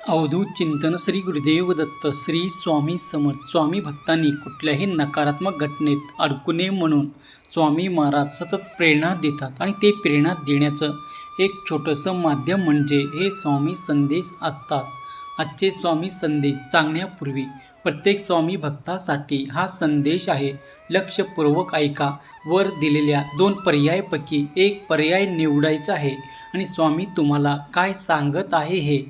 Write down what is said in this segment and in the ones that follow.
अवधूत चिंतन श्री गुरुदेव दत्त श्री स्वामी समर्थ. स्वामी भक्तांनी कुठल्याही नकारात्मक घटनेत अडकू नये म्हणून स्वामी महाराज सतत प्रेरणा देतात आणि ते प्रेरणा देण्याचं एक छोटंसं माध्यम म्हणजे हे स्वामी संदेश असतात. आजचे स्वामी संदेश सांगण्यापूर्वी प्रत्येक स्वामी भक्तासाठी हा संदेश आहे. लक्षपूर्वक ऐका. वर दिलेल्या 2 पर्यायापैकी एक पर्याय निवडायचा आहे आणि स्वामी तुम्हाला काय सांगत आहे हे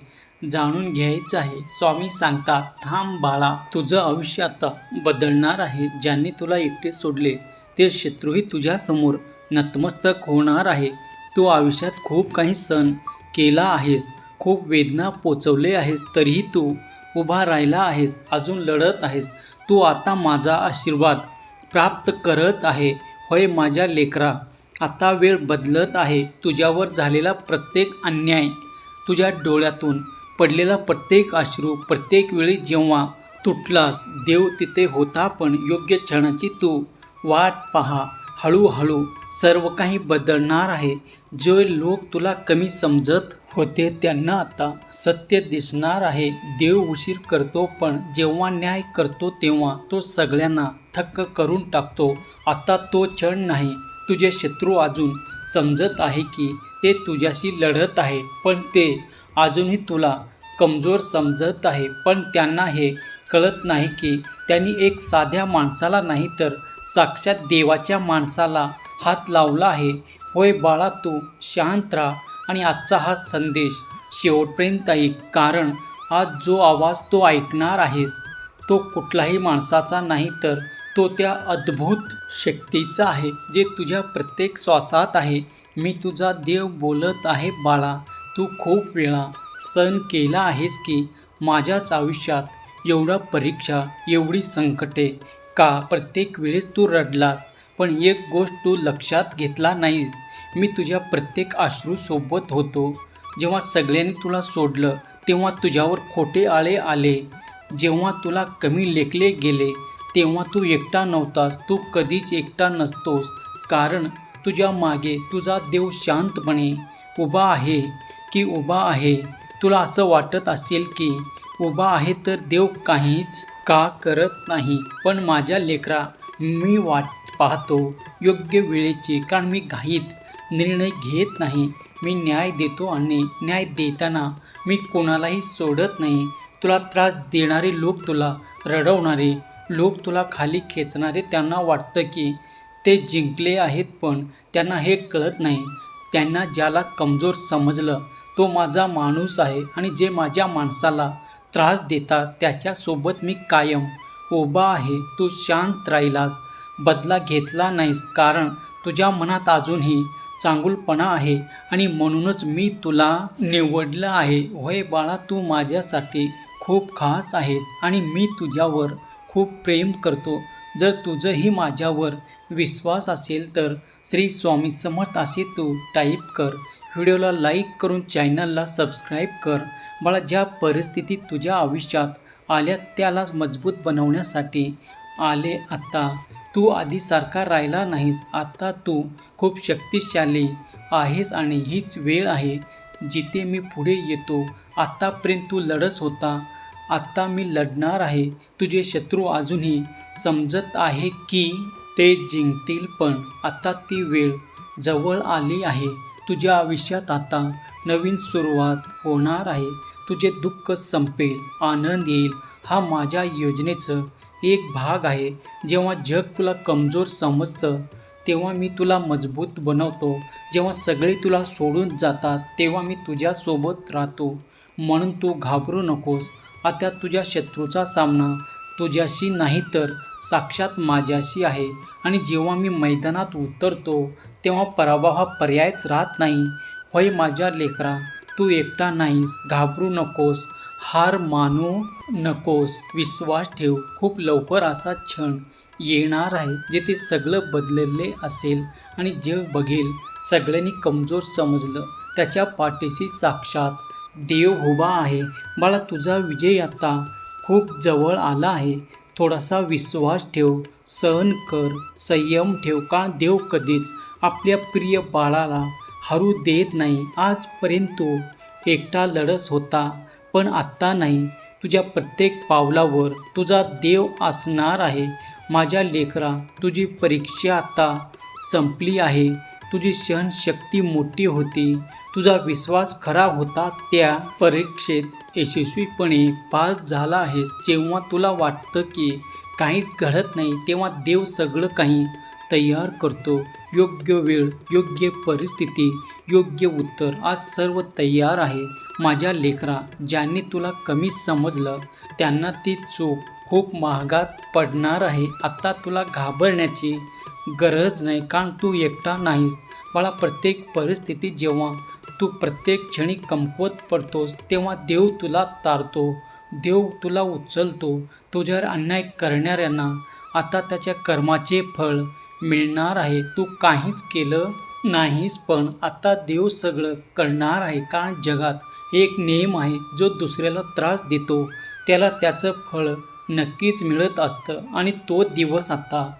जाणून घ्यायचं आहे. स्वामी सांगतात, थांब बाळा, तुझं आयुष्य आता बदलणार आहे. ज्यांनी तुला एकटे सोडले ते शत्रूही तुझ्यासमोर नतमस्तक होणार आहे. तू आयुष्यात खूप काही सहन केला आहेस, खूप वेदना पोचवले आहेस, तरीही तू उभा राहिला आहेस, अजून लढत आहेस. तू आता माझा आशीर्वाद प्राप्त करत आहे. होय माझ्या लेकरा, आता वेळ बदलत आहे. तुझ्यावर झालेला प्रत्येक अन्याय, तुझ्या डोळ्यातून पडलेला प्रत्येक अश्रू, प्रत्येक वेळी जेव्हा तुटलास, देव तिथे होता. पण योग्य क्षणाची तू वाट पहा. हळूहळू सर्व काही बदलणार आहे. जे लोक तुला कमी समजत होते त्यांना आता सत्य दिसणार आहे. देव उशीर करतो, पण जेव्हा न्याय करतो तेव्हा तो सगळ्यांना थक्क करून टाकतो. आता तो क्षण नाही. तुझे शत्रू अजून समजत आहे की ते तुझ्याशी लढत आहे, पण ते अजूनही तुला कमजोर समजत आहे. पण त्यांना हे कळत नाही की त्यांनी एक साध्या माणसाला नाही तर साक्षात देवाच्या माणसाला हात लावला आहे. होय बाळा, तू शांत राहा आणि आजचा हा संदेश शेवटपर्यंत ऐक. कारण आज जो आवाज तो ऐकणार आहेस तो कुठल्याही माणसाचा नाही, तर तो त्या अद्भुत शक्तीचा आहे जे तुझ्या प्रत्येक श्वासात आहे. मी तुझा देव बोलत आहे बाळा. तू खूप वेळा सहन केला आहेस की माझ्याच आयुष्यात एवढ्या परीक्षा, एवढी संकटे का? प्रत्येक वेळेस तू रडलास, पण एक गोष्ट तू लक्षात घेतला नाहीस. मी तुझ्या प्रत्येक अश्रूसोबत होतो. जेव्हा सगळ्यांनी तुला सोडलं तेव्हा तुझ्यावर खोटे आळे आले, जेव्हा तुला कमी लेखले गेले तेव्हा तू एकटा नव्हतास. तू कधीच एकटा नसतोस, कारण तुझ्या मागे तुझा देव शांतपणे उभा आहे की उभा आहे. तुला असं वाटत असेल की उभा आहे तर देव काहीच का करत नाही, पण माझ्या लेकरा, मी वाट पाहतो योग्य वेळेची. कारण मी घाईत निर्णय घेत नाही. मी न्याय देतो आणि न्याय देताना मी कोणालाही सोडत नाही. तुला त्रास देणारे लोक, तुला रडवणारे लोक, तुला खाली खेचणारे, त्यांना वाटतं की ते जिंकले आहेत, पण त्यांना हे कळत नाही. त्यांना ज्याला कमजोर समजलं तो माझा माणूस आहे आणि जे माझ्या माणसाला त्रास देतात त्याच्यासोबत मी कायम उभा आहे. तू शांत राहिलास, बदला घेतला नाहीस, कारण तुझ्या मनात अजूनही चांगुलपणा आहे आणि म्हणूनच मी तुला निवडलं आहे. होय बाळा, तू माझ्यासाठी खूप खास आहेस आणि मी तुझ्यावर खूप प्रेम करतो. जर तुझंही माझ्यावर विश्वास असेल तर श्री स्वामी समर्थ असे तू टाईप कर. व्हिडिओला लाईक करून चॅनलला सबस्क्राईब कर. बाळा, ज्या परिस्थितीत तुझ्या आयुष्यात आल्या त्याला मजबूत बनवण्यासाठी आले. आता तू आधीसारखा राहिला नाहीस. आता तू खूप शक्तिशाली आहेस आणि हीच वेळ आहे जिथे मी पुढे येतो. आतापर्यंत तू लढत होता, आता मी लढणार आहे. तुझे शत्रू अजूनही समजत आहे की ते जिंकतील, पण आता ती वेळ जवळ आली आहे. तुझ्या आयुष्यात आता नवीन सुरुवात होणार आहे. तुझे दुःख संपेल, आनंद येईल. हा माझ्या योजनेचं एक भाग आहे. जेव्हा जग तुला कमजोर समजतं तेव्हा मी तुला मजबूत बनवतो. जेव्हा सगळे तुला सोडून जातात तेव्हा मी तुझ्यासोबत राहतो. म्हणून तू घाबरू नकोस. आता तुझ्या शत्रूचा सामना तुझ्याशी नाही तर साक्षात माझ्याशी आहे. आणि जेव्हा मी मैदानात उतरतो तेव्हा पराभव हा पर्यायच राहत नाही. होय माझ्या लेकरा, तू एकटा नाहीस. घाबरू नकोस, हार मानू नकोस, विश्वास ठेव. खूप लवकर असा क्षण येणार आहे जिथे सगळं बदलले असेल आणि जग बघेल सगळ्यांनी कमजोर समजलं त्याच्या पाठीशी साक्षात देव उभा आहे. बाळा, तुझा विजय आता खूप जवळ आला आहे. थोडासा विश्वास ठेव, सहन कर, संयम ठेव, कारण देव कधीच आपल्या प्रिय बाळाला हरू देत नाही. आजपर्यंत तो एकटा लढत होता, पण आत्ता नाही. तुझ्या प्रत्येक पावलावर तुझा देव असणार आहे. माझ्या लेकरा, तुझी परीक्षा आता संपली आहे. तुझी सहनशक्ती मोठी होती. तुझा विश्वास खरा होता. त्या परीक्षेत यशस्वीपणे पास झाला आहेस. जेव्हा तुला वाटतं की काहीच घडत नाही, तेव्हा देव सगळं काही तयार करतो. योग्य वेळ, योग्य परिस्थिती, योग्य उत्तर. आज सर्व तयार आहे. माझ्या लेकरा, ज्यांनी तुला कमी समजलं त्यांना ती चूक खूप महागात पडणार आहे. आता तुला घाबरण्याची गरज नाही, कारण तू एकटा नाहीस. बाळा, प्रत्येक परिस्थिती जेव्हा तू प्रत्येक क्षणी कमकुवत पडतोस, तेव्हा देव तुला तारतो. देव तुला उचलतो. तुझ्यावर अन्याय करणाऱ्यांना आता त्याच्या कर्माचे फळ मिळणार आहे. तू काहीच केलं नाहीस, पण आता देव सगळं करणार आहे. कारण जगात एक नियम आहे, जो दुसऱ्याला त्रास देतो त्याला त्याचं फळ नक्कीच मिळत असतं. आणि तो दिवस आता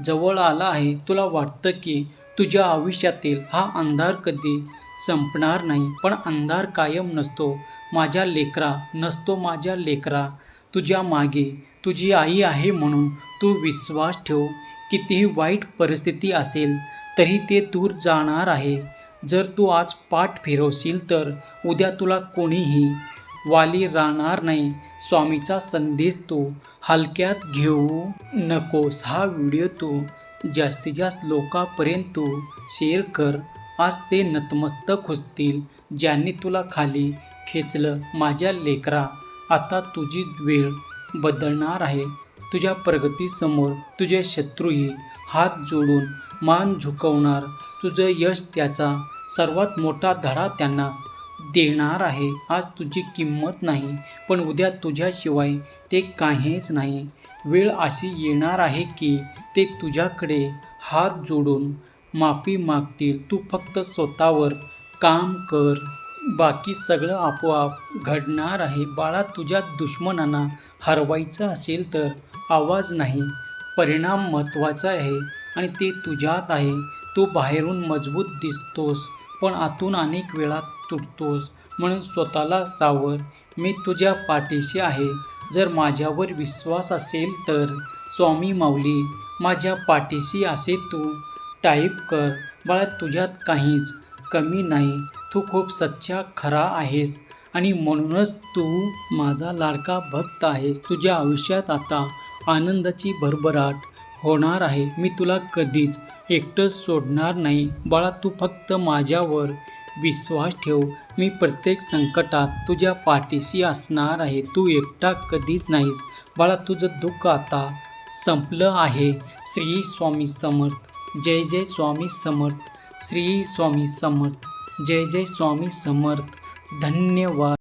जवळ आला आहे. तुला वाटतं की तुझ्या आयुष्यातील हा अंधार कधी संपणार नाही, पण अंधार कायम नसतो माझ्या लेकरा, नसतो माझ्या लेकरा. तुझ्या मागे तुझी आई आहे म्हणून तू विश्वास ठेव. कितीही वाईट परिस्थिती असेल तरी ते दूर जाणार आहे. जर तू आज पाठ फिरवशील तर उद्या तुला कोणीही वाली राहणार नाही. स्वामीचा संदेश तू हलक्यात घेऊ नकोस. हा व्हिडिओ तू जास्तीत जास्त लोकांपर्यंत तू शेअर कर. आज ते नतमस्तक होतील ज्यांनी तुला खाली खेचलं. माझ्या लेकरा, आता तुझी वेळ बदलणार आहे. तुझ्या प्रगतीसमोर तुझे शत्रूही हात जोडून मान झुकवणार. तुझं यश त्याचा सर्वात मोठा धडा त्यांना देणार आहे. आज तुझी किंमत नाही, पण उद्या तुझ्याशिवाय ते काहीच नाही. वेळ अशी येणार आहे की ते तुझ्याकडे हात जोडून माफी मागतील. तू फक्त स्वतःवर काम कर, बाकी सगळं आपोआप घडणार आहे. बाळा, तुझ्या दुश्मनांना हरवायचं असेल तर आवाज नाही, परिणाम महत्त्वाचा आहे आणि ते तुझ्यात आहे. तू बाहेरून मजबूत दिसतोस, पण आतून अनेक वेळा तुटतोस. म्हणून स्वतःला सावर. मी तुझ्या पाठीशी आहे. जर माझ्यावर विश्वास असेल तर स्वामी माऊली माझ्या पाठीशी असे तू टाईप कर. बाळा, तुझ्यात काहीच कमी नाही. तू खूप सच्चा खरा आहेस आणि म्हणूनच तू माझा लाडका भक्त आहेस. तुझ्या आयुष्यात आता आनंदाची भरभराट होणार आहे. मी तुला कधीच एकटं सोडणार नाही. बाळा, तू फक्त माझ्यावर विश्वास ठेव. मी प्रत्येक संकटात तुझ्या पाठीशी असणार आहे. तू एकटा कधीच नाहीस. बाळा, तुझं दुःख आता संपलं आहे. श्री स्वामी समर्थ. जय जय स्वामी समर्थ. श्री स्वामी समर्थ. जय जय स्वामी समर्थ. धन्यवाद.